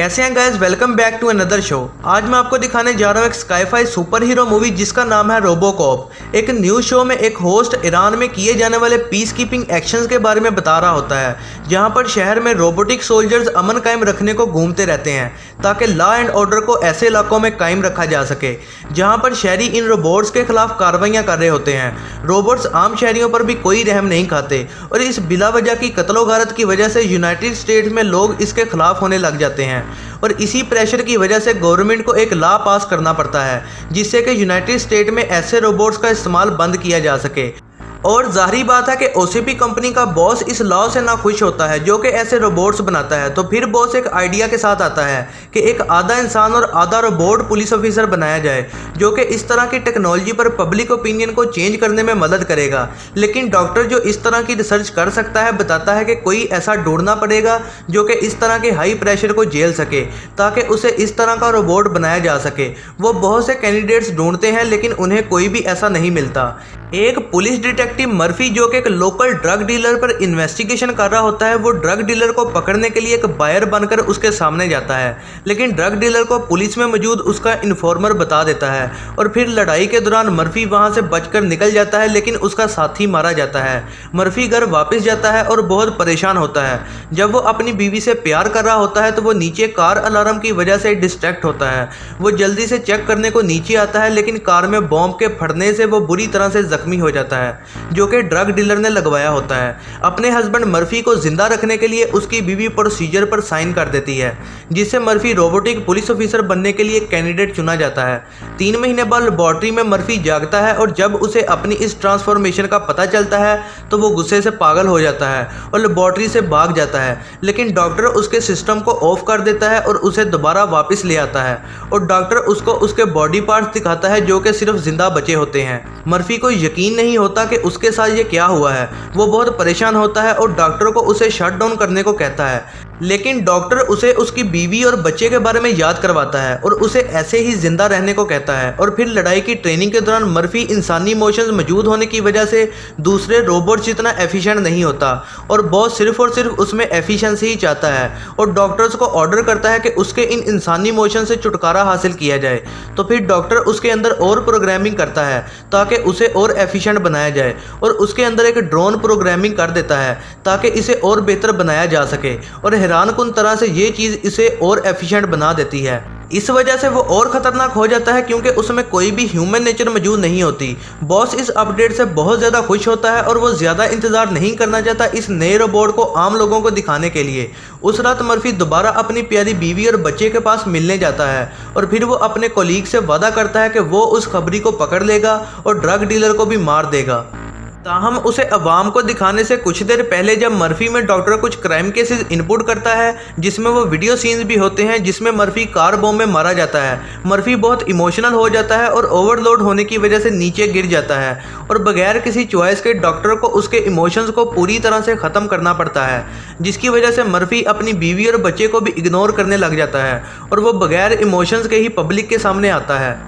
कैसे हैं guys, welcome back to another show. आज मैं आपको दिखाने जा रहा हूँ एक स्काई-फाई सुपर हीरो मूवी जिसका नाम है रोबोकॉप। एक न्यूज़ शो में एक होस्ट ईरान में किए जाने वाले पीस कीपिंग एक्शंस के बारे में बता रहा होता है, जहां पर शहर में रोबोटिक सोल्जर्स अमन कायम रखने को घूमते रहते हैं ताकि लॉ एंड ऑर्डर को ऐसे इलाकों में कायम रखा जा सके जहां पर शहरी इन रोबोट्स के खिलाफ कार्रवाइयां कर रहे होते हैं। रोबोट्स आम शहरियों पर भी कोई रहम नहीं खाते और इस बिला वजह की कत्लो गारत की वजह से यूनाइटेड स्टेट्स में लोग इसके खिलाफ होने लग जाते हैं और इसी प्रेशर की वजह से गवर्नमेंट को एक लॉ पास करना पड़ता है जिससे कि यूनाइटेड स्टेट में ऐसे रोबोट्स का इस्तेमाल बंद किया जा सके। और जाहिर बात है कि ओसीपी कंपनी का बॉस इस लॉ से ना खुश होता है जो कि ऐसे रोबोट्स बनाता है। तो फिर बॉस एक आइडिया के साथ आता है कि एक आधा इंसान और आधा रोबोट पुलिस ऑफिसर बनाया जाए जो कि इस तरह की टेक्नोलॉजी पर पब्लिक ओपिनियन को चेंज करने में मदद करेगा। लेकिन डॉक्टर जो इस तरह की रिसर्च कर सकता है बताता है कि कोई ऐसा ढूंढना पड़ेगा जो कि इस तरह के हाई प्रेशर को झेल सके ताकि उसे इस तरह का रोबोट बनाया जा सके। वो बहुत से कैंडिडेट्स ढूंढते हैं लेकिन उन्हें कोई भी ऐसा नहीं मिलता। एक पुलिस डिटेक्टिव मर्फी जो कि एक लोकल ड्रग डीलर पर इन्वेस्टिगेशन कर रहा होता है, वो ड्रग डीलर को पकड़ने के लिए एक बायर बनकर उसके सामने जाता है, लेकिन ड्रग डीलर को पुलिस में मौजूद उसका इन्फॉर्मर बता देता है और फिर लड़ाई के दौरान मर्फी वहां से बचकर निकल जाता है लेकिन उसका साथी मारा जाता है। मर्फी घर वापस जाता है और बहुत परेशान होता है। जब वो अपनी बीवी से प्यार कर रहा होता है तो वो नीचे कार अलार्म की वजह से डिस्ट्रैक्ट होता है। वो जल्दी से चेक करने को नीचे आता है लेकिन कार में बॉम्ब के फटने से वो बुरी तरह से जख्मी हो जाता है जो कि ड्रग डीलर ने लगवाया होता है। अपने हस्बैंड मर्फी को जिंदा रखने के लिए उसकी बीवी प्रोसीजर पर साइन कर देती है जिससे मर्फी रोबोटिक पुलिस ऑफिसर बनने के लिए कैंडिडेट चुना जाता है। 3 महीने बाद लेबोरेटरी में मर्फी जागता है और जब उसे अपनी इस ट्रांसफॉर्मेशन का पता चलता है तो वो गुस्से से पागल हो जाता है और लेबोरेटरी से भाग जाता है, लेकिन डॉक्टर उसके सिस्टम को ऑफ कर देता है और उसे दोबारा वापस ले आता है और डॉक्टर उसको उसके बॉडी पार्ट्स दिखाता है जो कि सिर्फ जिंदा बचे होते हैं। मर्फी को यकीन नहीं होता कि उसके साथ ये क्या हुआ है। वो बहुत परेशान होता है और डॉक्टर को उसे शट डाउन करने को कहता है, लेकिन डॉक्टर उसे उसकी बीवी और बच्चे के बारे में याद करवाता है और उसे ऐसे ही जिंदा रहने को कहता है। और फिर लड़ाई की ट्रेनिंग के दौरान मर्फी इंसानी इमोशंस मौजूद होने की वजह से दूसरे रोबोट्स जितना एफिशिएंट नहीं होता और बॉस सिर्फ और सिर्फ उसमें एफिशिएंसी ही चाहता है और डॉक्टर्स को ऑर्डर करता है कि उसके इन इंसानी इमोशन से छुटकारा हासिल किया जाए। तो फिर डॉक्टर उसके अंदर और प्रोग्रामिंग करता है ताकि उसे और एफिशिएंट बनाया जाए और उसके अंदर एक ड्रोन प्रोग्रामिंग कर देता है ताकि इसे और बेहतर बनाया जा सके और हैरानकुन तरह से ये चीज़ इसे और एफिशिएंट बना देती है। इस वजह से वो और ख़तरनाक हो जाता है क्योंकि उसमें कोई भी ह्यूमन नेचर मौजूद नहीं होती। बॉस इस अपडेट से बहुत ज़्यादा खुश होता है और वो ज़्यादा इंतज़ार नहीं करना चाहता इस नए रोबोट को आम लोगों को दिखाने के लिए। उस रात मर्फी दोबारा अपनी प्यारी बीवी और बच्चे के पास मिलने जाता है और फिर वो अपने कोलीग से वादा करता है कि वो उस खबरी को पकड़ लेगा और ड्रग डीलर को भी मार देगा। ताहम उसे अवाम को दिखाने से कुछ देर पहले जब मर्फी में डॉक्टर कुछ क्राइम केसेस इनपुट करता है जिसमें वो वीडियो सीन्स भी होते हैं जिसमें मर्फी कार बॉम्ब में मारा जाता है। मर्फी बहुत इमोशनल हो जाता है और ओवरलोड होने की वजह से नीचे गिर जाता है और बगैर किसी चॉइस के डॉक्टर को उसके इमोशंस को पूरी तरह से ख़त्म करना पड़ता है, जिसकी वजह से मर्फी अपनी बीवी और बच्चे को भी इग्नोर करने लग जाता है और वो बगैर इमोशंस के ही पब्लिक के सामने आता है,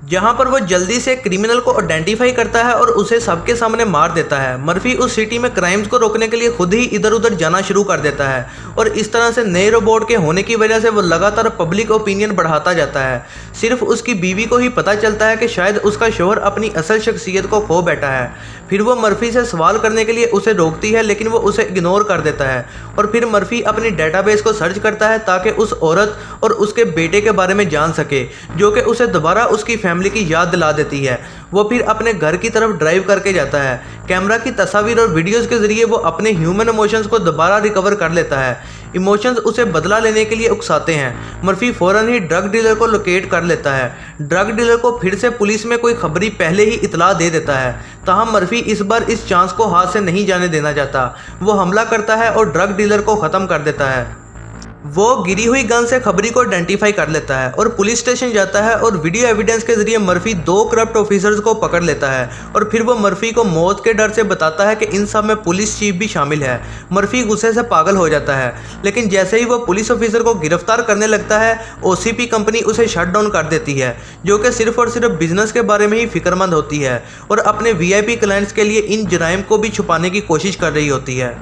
जहां पर वो जल्दी से क्रिमिनल को आइडेंटिफाई करता है और उसे सबके सामने मार देता है। मर्फी उस सिटी में क्राइम्स को रोकने के लिए खुद ही इधर उधर जाना शुरू कर देता है और इस तरह से नए रोबोट के होने की वजह से वो लगातार पब्लिक ओपिनियन बढ़ाता जाता है। सिर्फ उसकी बीवी को ही पता चलता है कि शायद उसका शौहर अपनी असल शख्सियत को खो बैठा है। फिर वो मर्फी से सवाल करने के लिए उसे रोकती है लेकिन वो उसे इग्नोर कर देता है और फिर मर्फी अपनी डेटाबेस को सर्च करता है ताकि उस औरत और उसके बेटे के बारे में जान सके जो कि उसे दोबारा उसकी फैमिली की याद दिला देती है। वो फिर अपने घर की तरफ ड्राइव करके जाता है। कैमरा की तस्वीर और वीडियोस के जरिए वो अपने ह्यूमन इमोशंस को दोबारा रिकवर कर लेता है। इमोशंस उसे बदला लेने के लिए उकसाते हैं। मर्फी फौरन ही ड्रग डीलर को लोकेट कर लेता है। ड्रग डीलर को फिर से पुलिस में कोई खबरी पहले ही इतला दे देता है। ताहम मर्फी इस बार इस चांस को हाथ से नहीं जाने देना चाहता। वो हमला करता है और ड्रग डीलर को ख़त्म कर देता है। वो गिरी हुई गन से खबरी को आइडेंटिफाई कर लेता है और पुलिस स्टेशन जाता है और वीडियो एविडेंस के जरिए मर्फी 2 करप्ट ऑफिसर्स को पकड़ लेता है और फिर वो मर्फी को मौत के डर से बताता है कि इन सब में पुलिस चीफ भी शामिल है। मर्फी गुस्से से पागल हो जाता है, लेकिन जैसे ही वो पुलिस ऑफिसर को गिरफ्तार करने लगता है ओसीपी कंपनी उसे शट डाउन कर देती है जो कि सिर्फ और सिर्फ बिजनेस के बारे में ही फिक्रमंद होती है और अपने वीआईपी क्लाइंट्स के लिए इन जराइम को भी छुपाने की कोशिश कर रही होती है।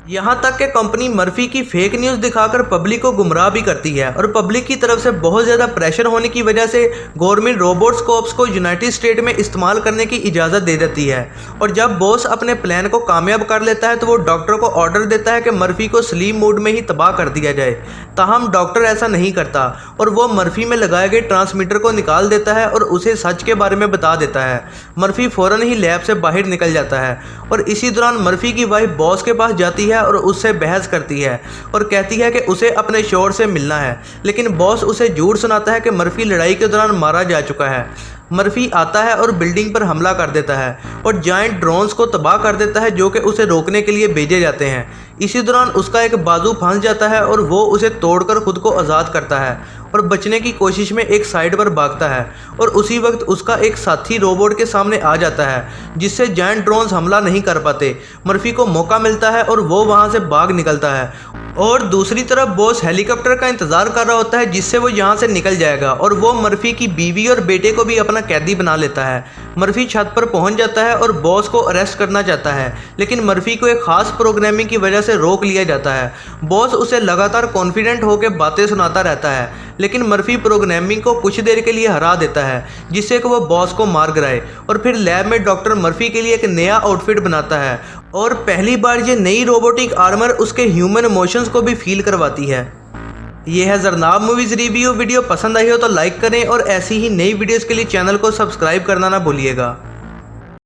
यहाँ तक कि कंपनी मर्फी की फेक न्यूज़ दिखाकर पब्लिक को गुमराह भी करती है और पब्लिक की तरफ से बहुत ज़्यादा प्रेशर होने की वजह से गवर्नमेंट रोबोट्स कॉप्स को यूनाइटेड स्टेट में इस्तेमाल करने की इजाज़त दे देती है। और जब बॉस अपने प्लान को कामयाब कर लेता है तो वो डॉक्टर को ऑर्डर देता है कि मर्फी को स्लीप मोड में ही तबाह कर दिया जाए। ताहम डॉक्टर ऐसा नहीं करता और वो मर्फी में लगाए गए ट्रांसमीटर को निकाल देता है और उसे सच के बारे में बता देता है। मर्फी फ़ौरन ही लैब से बाहर निकल जाता है और इसी दौरान मर्फी की वाइफ बॉस के पास जाती है और उससे बहस करती है और कहती है कि उसे अपने शोहर से मिलना है, लेकिन बॉस उसे झूठ सुनाता है कि मर्फी लड़ाई के दौरान मारा जा चुका है। मर्फी आता है और बिल्डिंग पर हमला कर देता है और जायंट ड्रोन्स को तबाह कर देता है जो कि उसे रोकने के लिए भेजे जाते हैं। इसी दौरान उसका एक बाजू फंस जाता है और वो उसे तोड़कर खुद को आज़ाद करता है और बचने की कोशिश में एक साइड पर भागता है और उसी वक्त उसका एक साथी रोबोट के सामने आ जाता है जिससे जायंट ड्रोन्स हमला नहीं कर पाते। मर्फी को मौका मिलता है और वो वहाँ से भाग निकलता है और दूसरी तरफ बॉस हेलीकॉप्टर का इंतज़ार कर रहा होता है जिससे वो यहाँ से निकल जाएगा और वो मर्फी की बीवी और बेटे को भी अपना कैदी बना लेता है। मर्फी छत पर पहुँच जाता है और बॉस को अरेस्ट करना चाहता है, लेकिन मर्फी को एक खास प्रोग्रामिंग की वजह से रोक लिया जाता है। बॉस उसे लगातार कॉन्फिडेंट होकर बातें सुनाता रहता है, लेकिन मर्फी प्रोग्रामिंग को कुछ देर के लिए हरा देता है जिससे कि वो बॉस को मार गिराए और फिर लैब में डॉक्टर मर्फी के लिए एक नया आउटफिट बनाता है और पहली बार ये नई रोबोटिक आर्मर उसके ह्यूमन इमोशंस को भी फील करवाती है। ये है ज़रनाब मूवीज़ रिव्यू। वीडियो पसंद आई हो तो लाइक करें और ऐसी ही नई वीडियोज़ के लिए चैनल को सब्सक्राइब करना ना भूलिएगा।